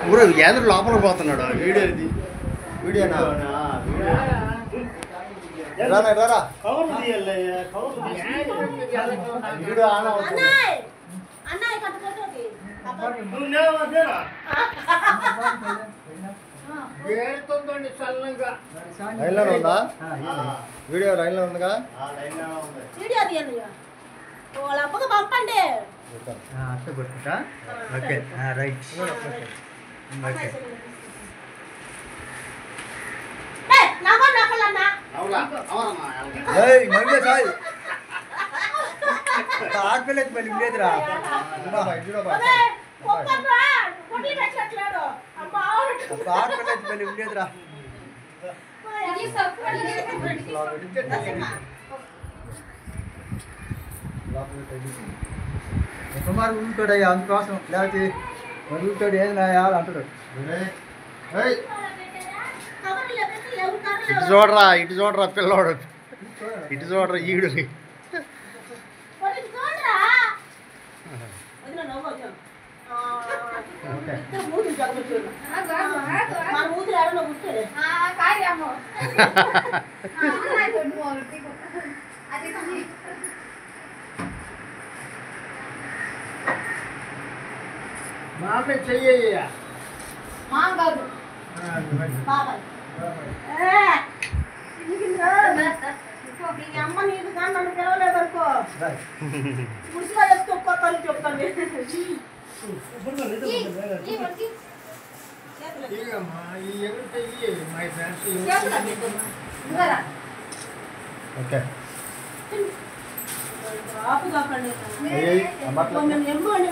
ఊరు ఏదో లోపల పోతున్నాడు వీడియో ఇది వీడియోనా రారా రారా వీడియో ఆన్ అవుతుంది లైన్లో ఉందా వీడియో లైన్లో ఉందిగా వాళ్ళ అబ్బకు పంపండి. ఓకే రైట్ ఆడపిల్లకి మళ్ళీ లేదురా ఆడపిల్లకి మళ్ళీ లేదురా కుమార్ ఉంటాడు అయ్యా అందుకోసం లేకపోతే ఉంటాడు ఏది నాయాలి అంటాడు ఇటు చూడరా పిల్లోడు ఇటు చూడరా ఈడు మామే చెయ్యయ్యా అమ్మ నీకు కానీ నన్ను పిలవలేదనుకో ముసుగా వేసుకోపోతాను చెప్తాను. ఓకే ఆపు కాకండి ఎమ్ము అండి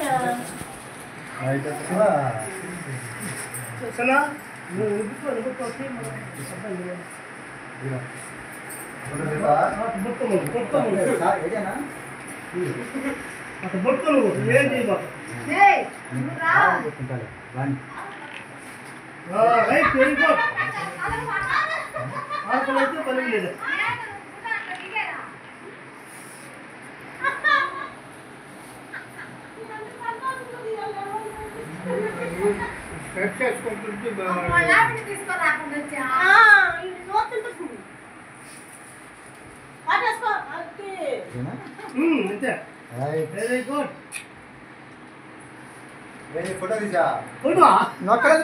ఫోటో తీసా నొక్కలేదు